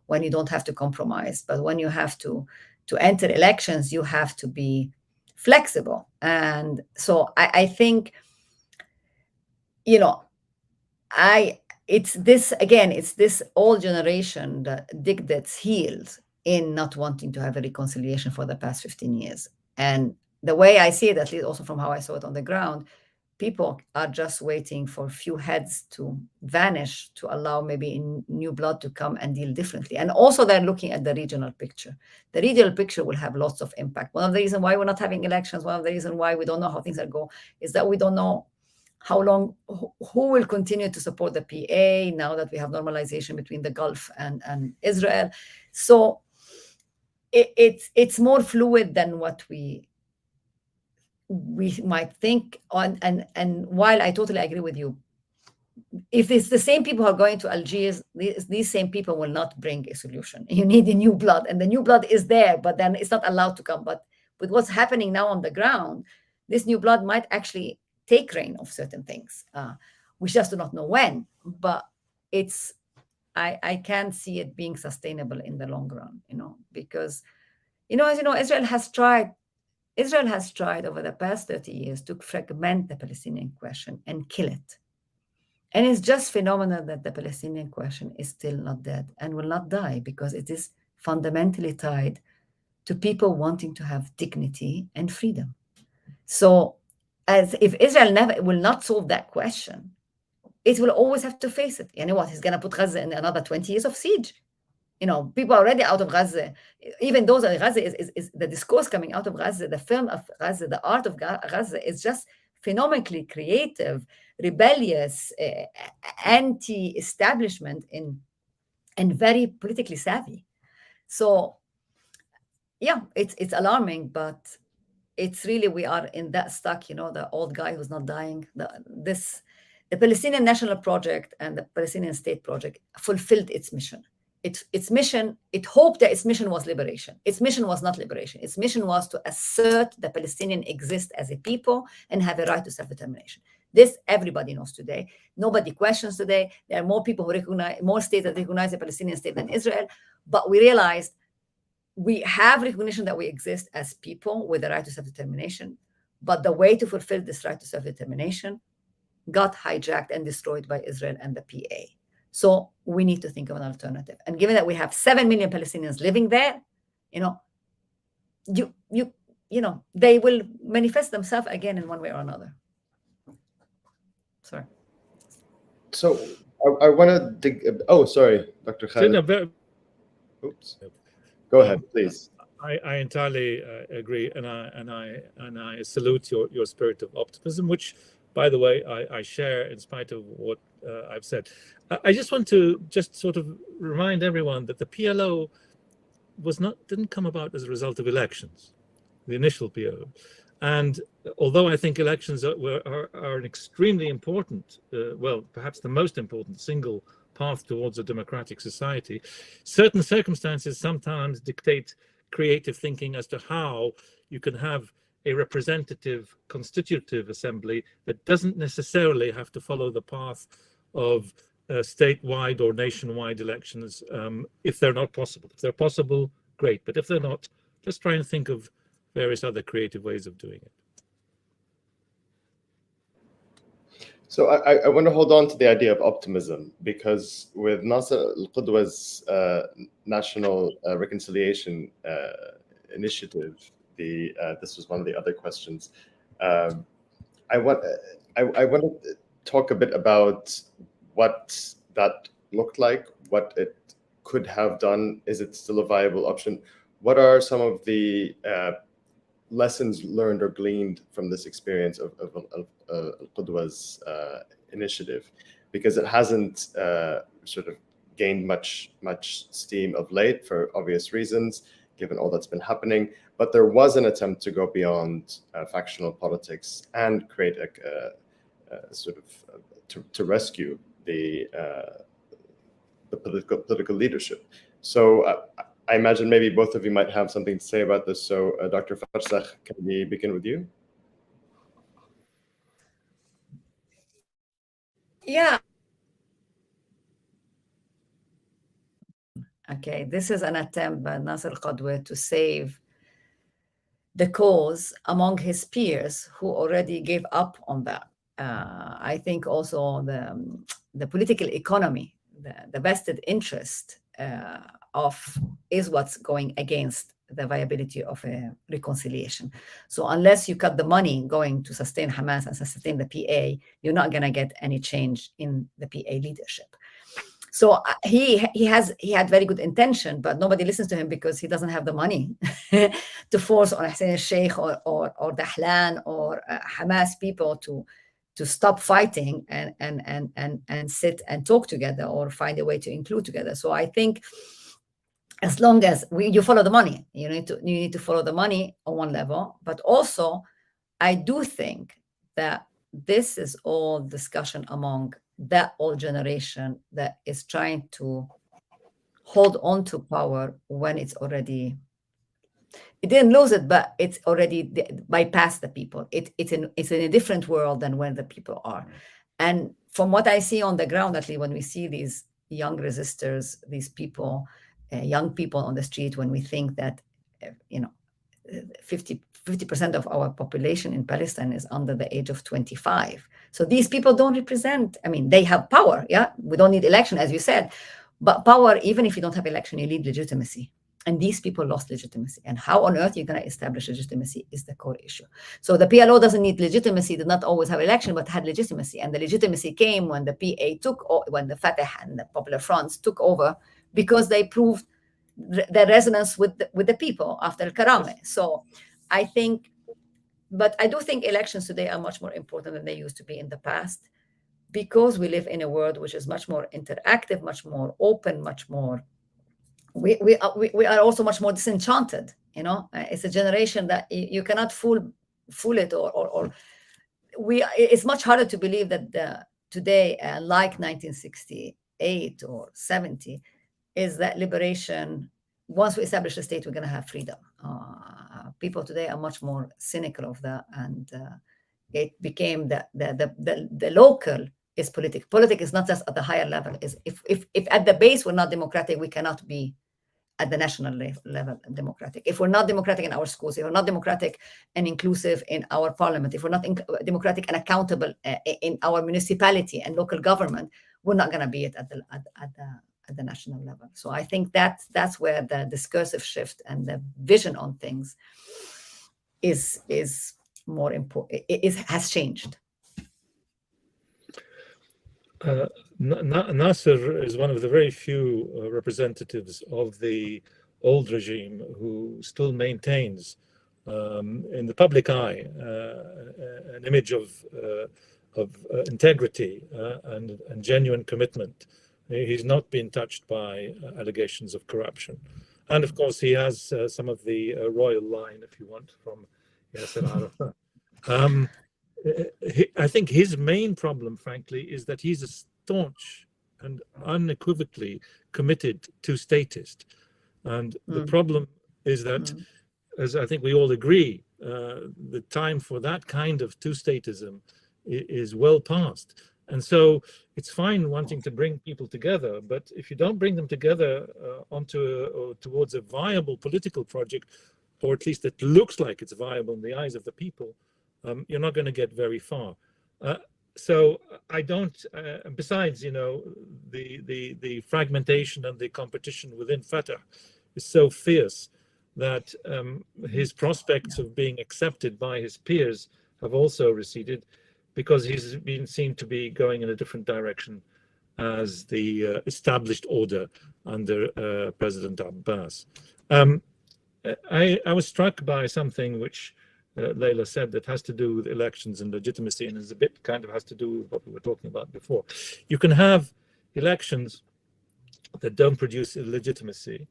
[SPEAKER 3] when you don't have to compromise. But when you have to enter elections, you have to be flexible. And so I think, you know, it's this old generation that digged its heels in not wanting to have a reconciliation for the past 15 years. And the way I see it, at least also from how I saw it on the ground, people are just waiting for a few heads to vanish to allow maybe new blood to come and deal differently. And also they're looking at the regional picture. The regional picture will have lots of impact. One of the reasons why we're not having elections, one of the reasons why we don't know how things are going, is that we don't know how long, who will continue to support the PA now that we have normalization between the Gulf and Israel. So it's more fluid than what we might think on. And while I totally agree with you, if it's the same people who are going to Algiers, these same people will not bring a solution. You need a new blood, and the new blood is there, but then it's not allowed to come. But with what's happening now on the ground, this new blood might actually take reign of certain things. We just do not know when, but I can't see it being sustainable in the long run, because, as you know, Israel has tried over the past 30 years to fragment the Palestinian question and kill it. And it's just phenomenal that the Palestinian question is still not dead and will not die, because it is fundamentally tied to people wanting to have dignity and freedom. So as if Israel will not solve that question, it will always have to face it. You know what? He's going to put Gaza in another 20 years of siege. People are already out of Gaza. Even those of Gaza is the discourse coming out of Gaza, the film of Gaza, the art of Gaza is just phenomenally creative, rebellious, anti-establishment, and very politically savvy. So, yeah, it's alarming, but it's really, we are in that stuck, the old guy who's not dying. The Palestinian National Project and the Palestinian State Project fulfilled its mission. Its mission, it hoped that its mission was liberation. Its mission was not liberation. Its mission was to assert the Palestinians exist as a people and have a right to self-determination. This everybody knows today. Nobody questions today. There are more people who recognize, more states that recognize the Palestinian state than Israel. But we realized we have recognition that we exist as people with the right to self-determination. But the way to fulfill this right to self-determination got hijacked and destroyed by Israel and the PA. So we need to think of an alternative. And given that we have 7 million Palestinians living there, they will manifest themselves again in one way or another. Sorry.
[SPEAKER 1] So I want to dig. Oh, sorry, Dr. Khalid. Oops. Go ahead, please.
[SPEAKER 2] I entirely agree, and I salute your spirit of optimism, which, by the way, I share in spite of what I've said. I just want to sort of remind everyone that the PLO didn't come about as a result of elections, the initial PLO. And although I think elections are an extremely important, perhaps the most important single path towards a democratic society, certain circumstances sometimes dictate creative thinking as to how you can have a representative constitutive assembly that doesn't necessarily have to follow the path of statewide or nationwide elections if they're not possible. If they're possible, great. But if they're not, just try and think of various other creative ways of doing it.
[SPEAKER 1] So I want to hold on to the idea of optimism, because with Nasser al-Qudwa's National Reconciliation Initiative, this was one of the other questions. I want to talk a bit about what that looked like, what it could have done. Is it still a viable option? What are some of the lessons learned or gleaned from this experience of al-Qudwa's initiative? Because it hasn't sort of gained much steam of late for obvious reasons, given all that's been happening. But there was an attempt to go beyond factional politics and create sort of to rescue the political leadership. So I imagine maybe both of you might have something to say about this. So Dr. Farsakh, can we begin with you?
[SPEAKER 3] Yeah. Okay, this is an attempt by Nasser Qadwi to save the cause among his peers who already gave up on that. I think also the political economy, the vested interest is what's going against the viability of a reconciliation. So unless you cut the money going to sustain Hamas and sustain the PA, you're not going to get any change in the PA leadership. So he had very good intention, but nobody listens to him because he doesn't have the money to force on Hussein al-Sheikh or Dahlan or Hamas people to stop fighting and sit and talk together or find a way to include together. So I think as long as you follow the money, you need to follow the money on one level, but also I do think that this is all discussion among that old generation that is trying to hold on to power when it didn't lose it, but it's already bypassed the people. It's in a different world than where the people are. And from what I see on the ground, actually, when we see these young resistors, these people, young people on the street, when we think that 50% of our population in Palestine is under the age of 25. So these people don't represent, they have power, yeah? We don't need election, as you said, but power, even if you don't have election, you need legitimacy. And these people lost legitimacy. And how on earth you're going to establish legitimacy is the core issue. So the PLO doesn't need legitimacy, did not always have election, but had legitimacy. And the legitimacy came when the PA when the Fatah and the Popular Fronts took over, because they proved the resonance with the people after Al-Karame. So I do think elections today are much more important than they used to be in the past, because we live in a world which is much more interactive, much more open, much more. We are also much more disenchanted. It's a generation that you cannot fool it, or it's much harder to believe that today, like 1968 or 70, is that liberation. Once we establish a state, we're going to have freedom. People today are much more cynical of that, and it became the local is political. Politics is not just at the higher level. Is if at the base we're not democratic, we cannot be at the national level democratic. If we're not democratic in our schools, if we're not democratic and inclusive in our parliament, if we're not democratic and accountable in our municipality and local government, we're not going to be it at the national level. So I think that's where the discursive shift and the vision on things is more important. It has changed.
[SPEAKER 2] Nasser is one of the very few representatives of the old regime who still maintains in the public eye an image of integrity and genuine commitment. He's not been touched by allegations of corruption. And of course, he has some of the royal line, if you want, from Yasser Arafat. I think his main problem, frankly, is that he's a staunch and unequivocally committed two-statist. And the problem is that, as I think we all agree, the time for that kind of two-statism is well past. And so it's fine wanting to bring people together, but if you don't bring them together towards a viable political project, or at least it looks like it's viable in the eyes of the people, you're not going to get very far. So I don't. Besides, the fragmentation and the competition within Fatah is so fierce that his prospects of being accepted by his peers have also receded, because he's been seen to be going in a different direction as the established order under President Abbas. I was struck by something which Leila said that has to do with elections and legitimacy, and is a bit kind of has to do with what we were talking about before. You can have elections that don't produce legitimacy,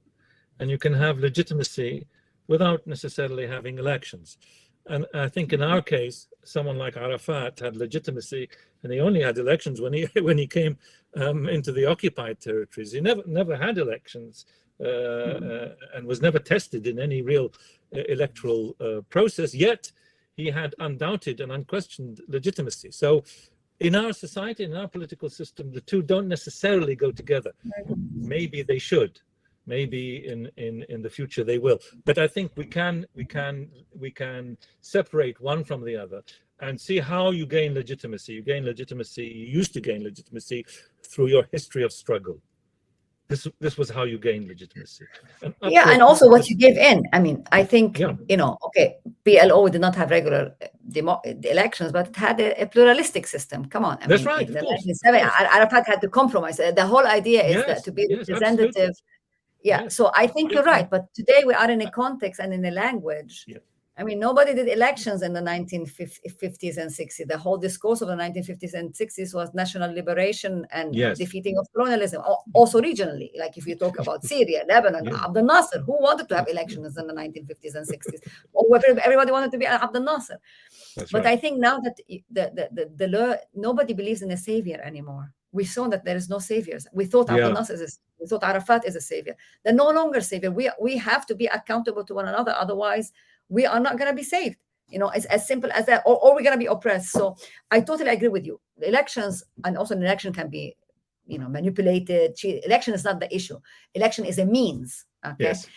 [SPEAKER 2] and you can have legitimacy without necessarily having elections. And I think in our case, someone like Arafat had legitimacy, and he only had elections when he came into the occupied territories. He never had elections and was never tested in any real electoral process. Yet he had undoubted and unquestioned legitimacy. So in our society, in our political system, the two don't necessarily go together. Maybe they should. Maybe in the future they will. But I think we can separate one from the other and see how you gain legitimacy. You used to gain legitimacy through your history of struggle. This was how you gain legitimacy.
[SPEAKER 3] And also what you gave in. I mean, I think, okay, PLO did not have regular elections, but it had a pluralistic system. Come on.
[SPEAKER 2] That's right. Of course.
[SPEAKER 3] Arafat had to compromise. The whole idea is that to be representative. Absolutely. Yeah, so I think you're right. But today we are in a context and in a language. Yeah. I mean, nobody did elections in the 1950s and 60s. The whole discourse of the 1950s and 60s was national liberation and defeating of colonialism, also regionally. Like if you talk about Syria, Lebanon, Abdel Nasser, who wanted to have elections in the 1950s and 60s? Everybody wanted to be Abdel Nasser. But I think now that nobody believes in a savior anymore. We saw that there is no saviors. We thought Abdel Nasser we thought Arafat is a savior. They're no longer savior. We have to be accountable to one another. Otherwise, we are not going to be saved. It's as simple as that, or we're going to be oppressed. So I totally agree with you. The elections, and also an election can be, manipulated. Election is not the issue. Election is a means. Okay. Yes.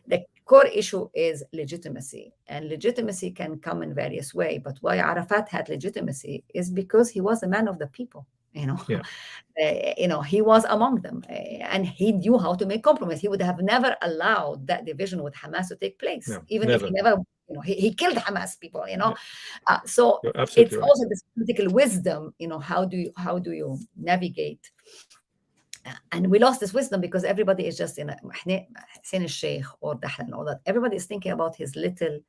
[SPEAKER 3] The core issue is legitimacy, and legitimacy can come in various ways. But why Arafat had legitimacy is because he was a man of the people. He was among them, and he knew how to make compromise. He would have never allowed that division with Hamas to take place, if he never, he killed Hamas people, so it's also this political wisdom, how do you navigate? And we lost this wisdom because everybody is just in Hussein al-Sheikh or Dahlan, all that. Everybody is thinking about his little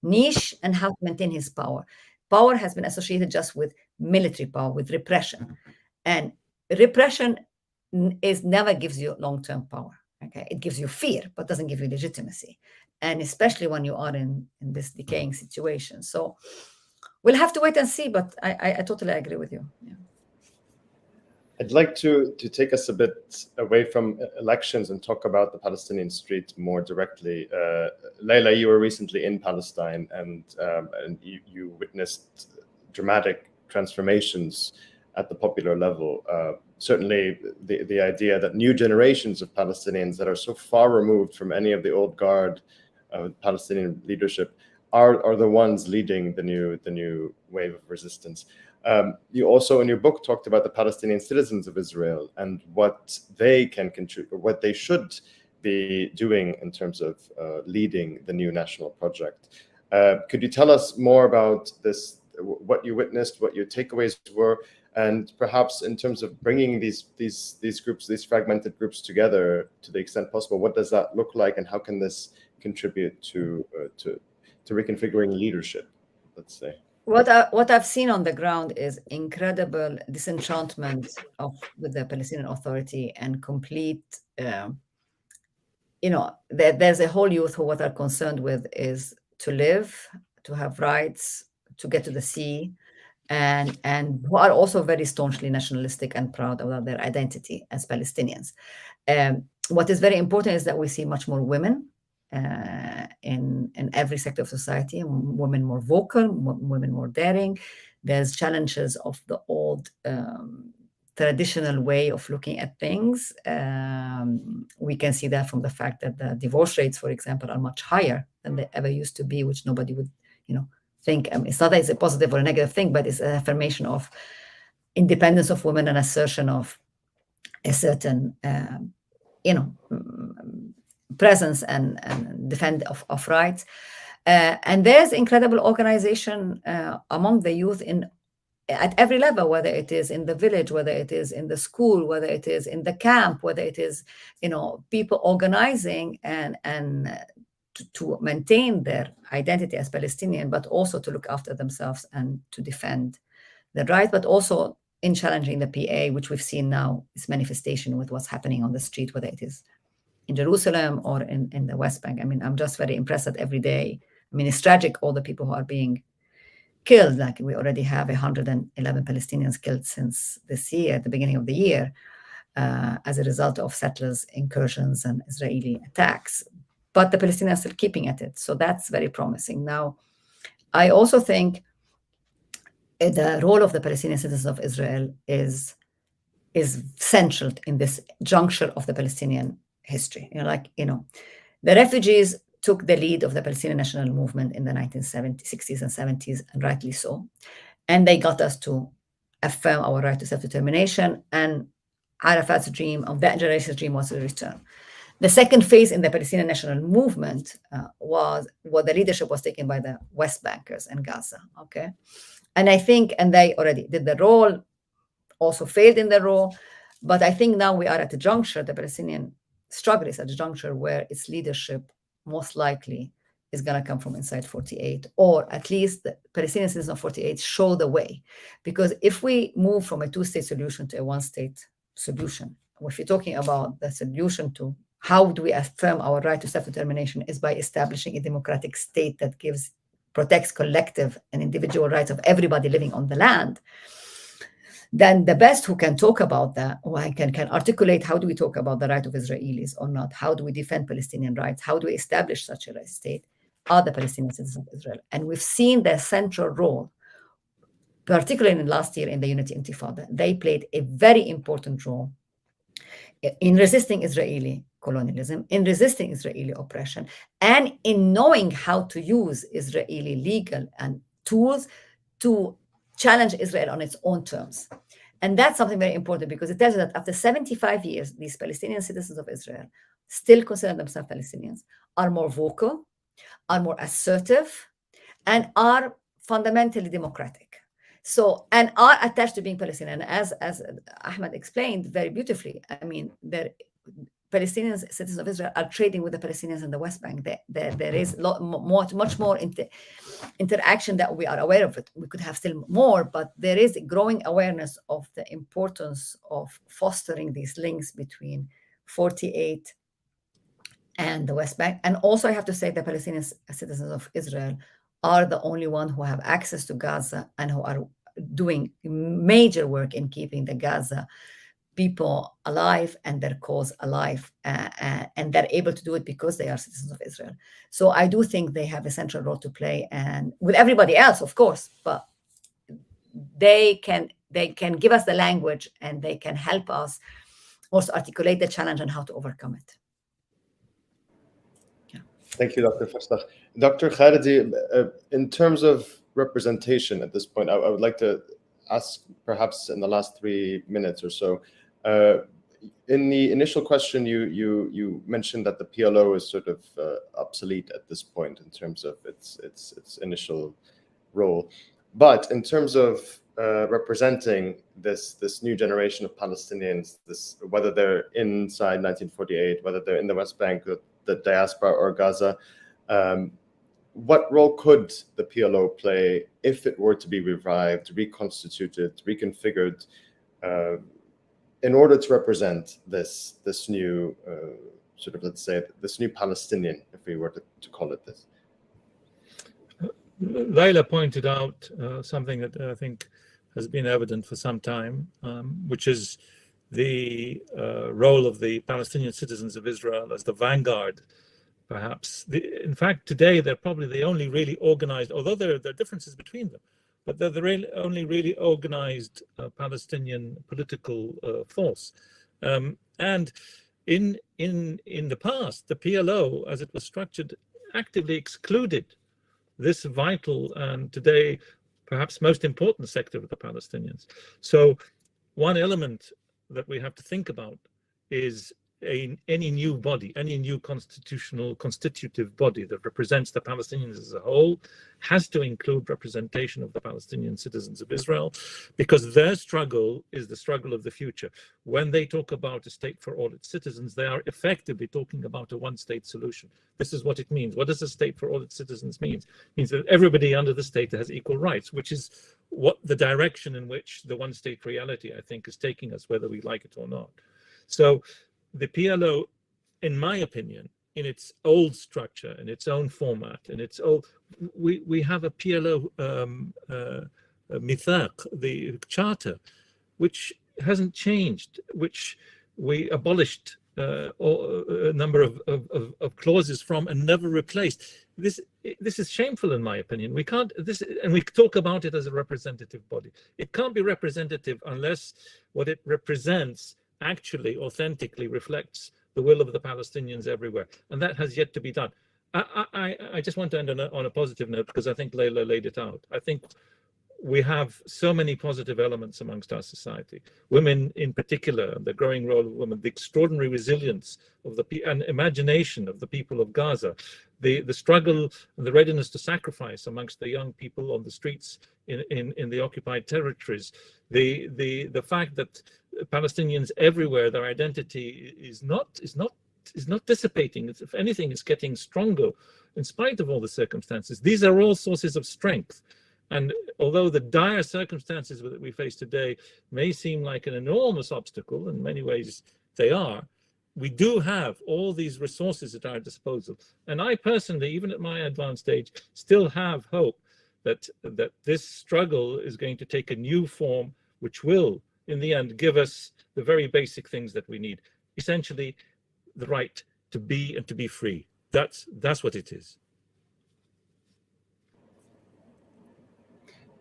[SPEAKER 3] niche and how to maintain his power. Power has been associated just with military power, with repression. And repression never gives you long-term power. Okay, it gives you fear, but doesn't give you legitimacy. And especially when you are in this decaying situation. So we'll have to wait and see, but I totally agree with you. Yeah.
[SPEAKER 1] I'd like to take us a bit away from elections and talk about the Palestinian street more directly. Leila, you were recently in Palestine, and you witnessed dramatic transformations at the popular level. Certainly, the idea that new generations of Palestinians that are so far removed from any of the old guard of Palestinian leadership are the ones leading the new wave of resistance. You also, in your book, talked about the Palestinian citizens of Israel and what they can contribute, or what they should be doing in terms of leading the new national project. Could you tell us more about this, what you witnessed, what your takeaways were, and perhaps in terms of bringing these groups, these fragmented groups together to the extent possible? What does that look like, and how can this contribute to reconfiguring leadership, let's say?
[SPEAKER 3] What I've seen on the ground is incredible disenchantment with the Palestinian Authority and complete, there's a whole youth who what are concerned with is to live, to have rights, to get to the sea, and who are also very staunchly nationalistic and proud of their identity as Palestinians. What is very important is that we see much more women in every sector of society, women more vocal, women more daring. There's challenges of the old traditional way of looking at things. We can see that from the fact that the divorce rates, for example, are much higher than they ever used to be, which nobody would, think. It's not that it's a positive or a negative thing, but it's an affirmation of independence of women and assertion of a certain, presence and defend of rights. And there's incredible organization among the youth at every level, whether it is in the village, whether it is in the school, whether it is in the camp, whether it is, people organizing and to maintain their identity as Palestinian, but also to look after themselves and to defend their rights, but also in challenging the PA, which we've seen now is manifestation with what's happening on the street, whether it is in Jerusalem or in the West Bank. I mean, I'm just very impressed that every day I mean, it's tragic, all the people who are being killed. Like, we already have 111 Palestinians killed since this year, at the beginning of the year, as a result of settlers' incursions and Israeli attacks. But the Palestinians are still keeping at it. So that's very promising. Now, I also think the role of the Palestinian citizens of Israel is central in this juncture of the Palestinian history. The refugees took the lead of the Palestinian national movement in the 1960s, 60s and 70s, and rightly so. And they got us to affirm our right to self-determination, and Arafat's dream, of that generation's dream, was to return. The second phase in the Palestinian national movement was what the leadership was taken by the West Bankers in Gaza, okay? And I think, and they already did the role, also failed in the role, but I think now we are at a juncture, the Palestinian struggle is at a juncture where its leadership most likely is going to come from inside 48, or at least the Palestinian citizens of 48 show the way. Because if we move from a two-state solution to a one-state solution, if you're talking about the solution to how do we affirm our right to self-determination is by establishing a democratic state that protects collective and individual rights of everybody living on the land, then the best who can talk about that, or can articulate how do we talk about the right of Israelis or not, how do we defend Palestinian rights, how do we establish such a state, are the Palestinian citizens of Israel. And we've seen their central role, particularly in last year in the Unity Intifada. They played a very important role in resisting Israeli colonialism, in resisting Israeli oppression, and in knowing how to use Israeli legal and tools to challenge Israel on its own terms. And that's something very important, because it tells you that after 75 years, these Palestinian citizens of Israel still consider themselves Palestinians, are more vocal, are more assertive, and are fundamentally democratic. So, and are attached to being Palestinian. As Ahmad explained very beautifully, I mean, the Palestinian citizens of Israel are trading with the Palestinians in the West Bank. There is much more interaction that we are aware of. It. We could have still more, but there is a growing awareness of the importance of fostering these links between 48 and the West Bank. And also, I have to say, the Palestinian citizens of Israel are the only ones who have access to Gaza and who are doing major work in keeping the Gaza people alive and their cause alive, and they're able to do it because they are citizens of Israel. So I do think they have a central role to play, and with everybody else, of course, but they can give us the language, and they can help us also articulate the challenge and how to overcome it. Yeah.
[SPEAKER 1] Thank you, Dr. Farsakh. Dr. Khalidi, in terms of representation at this point, I would like to ask, perhaps in the last 3 minutes or so, in the initial question, you mentioned that the PLO is sort of obsolete at this point in terms of its initial role. But in terms of representing this new generation of Palestinians, whether they're inside 1948, whether they're in the West Bank, the diaspora, or Gaza, what role could the PLO play if it were to be revived, reconstituted, reconfigured, in order to represent this new sort of, let's say, this new Palestinian, if we were to call it this?
[SPEAKER 2] Leila pointed out something that I think has been evident for some time, which is the role of the Palestinian citizens of Israel as the vanguard, perhaps. In fact, today, they're probably the only really organized, although there are differences between them, but they're the only really organized Palestinian political force. And in the past, the PLO, as it was structured, actively excluded this vital and today perhaps most important sector of the Palestinians. So one element that we have to think about is any new body, any new constitutive body that represents the Palestinians as a whole has to include representation of the Palestinian citizens of Israel, because their struggle is the struggle of the future. When they talk about a state for all its citizens, they are effectively talking about a one-state solution. This is what it means. What does a state for all its citizens mean? It means that everybody under the state has equal rights, which is what the direction in which the one-state reality, I think, is taking us, whether we like it or not. So the PLO, in my opinion, in its old structure, in its own format, in its old. We have a PLO mithaq, the charter, which hasn't changed, which we abolished a number of clauses from and never replaced. This is shameful, in my opinion. We can't and we talk about it as a representative body. It can't be representative unless what it represents actually authentically reflects the will of the Palestinians everywhere, and that has yet to be done. I just want to end on a positive note, because I think Leila laid it out. I think we have so many positive elements amongst our society. Women in particular, the growing role of women, the extraordinary resilience of and imagination of the people of Gaza, the struggle and the readiness to sacrifice amongst the young people on the streets in the occupied territories, the fact that Palestinians everywhere, their identity is not dissipating. If anything, it's getting stronger in spite of all the circumstances. These are all sources of strength. And although the dire circumstances that we face today may seem like an enormous obstacle, in many ways they are, we do have all these resources at our disposal. And I personally, even at my advanced age, still have hope that this struggle is going to take a new form, which will, in the end, give us the very basic things that we need. Essentially, the right to be and to be free. That's what it is.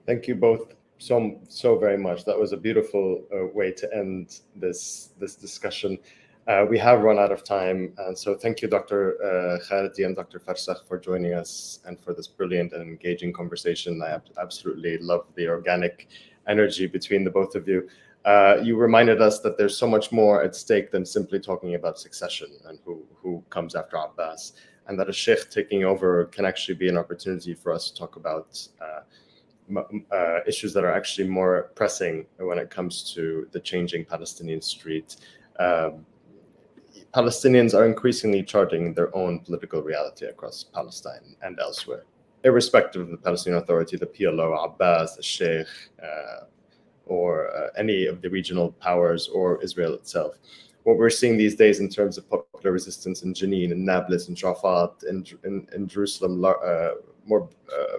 [SPEAKER 1] Thank you both so very much. That was a beautiful way to end this discussion. We have run out of time, and so thank you, Dr. Khalidi and Dr. Farsakh, for joining us and for this brilliant and engaging conversation. I absolutely love the organic energy between the both of you. You reminded us that there's so much more at stake than simply talking about succession and who comes after Abbas, and that a sheikh taking over can actually be an opportunity for us to talk about issues that are actually more pressing when it comes to the changing Palestinian street. Palestinians are increasingly charting their own political reality across Palestine and elsewhere, irrespective of the Palestinian Authority, the PLO, Abbas, the Sheikh, or any of the regional powers, or Israel itself. What we're seeing these days in terms of popular resistance in Jenin, in Nablus, in Rafat, in Jerusalem, more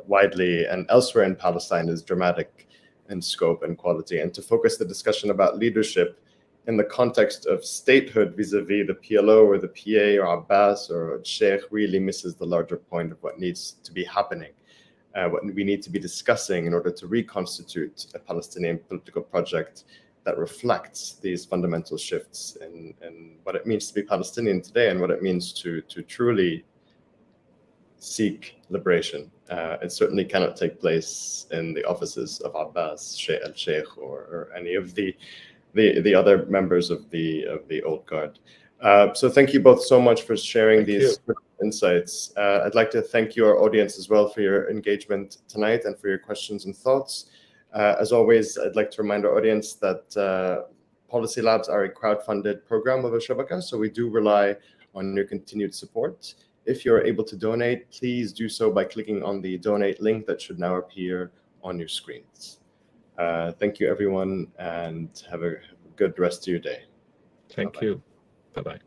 [SPEAKER 1] widely, and elsewhere in Palestine is dramatic in scope and quality. And to focus the discussion about leadership in the context of statehood vis-a-vis the PLO or the PA or Abbas or Sheikh really misses the larger point of what needs to be happening, what we need to be discussing in order to reconstitute a Palestinian political project that reflects these fundamental shifts in what it means to be Palestinian today and what it means to truly seek liberation. It certainly cannot take place in the offices of Abbas, al-Sheikh, or any of the other members of the old guard. So thank you both so much for sharing these insights. I'd like to thank your audience as well for your engagement tonight and for your questions and thoughts. As always, I'd like to remind our audience that Policy Labs are a crowdfunded program of Al-Shabaka, so we do rely on your continued support. If you're able to donate, please do so by clicking on the donate link that should now appear on your screens. Thank you, everyone, and have a good rest of your day.
[SPEAKER 2] Thank you. Bye-bye.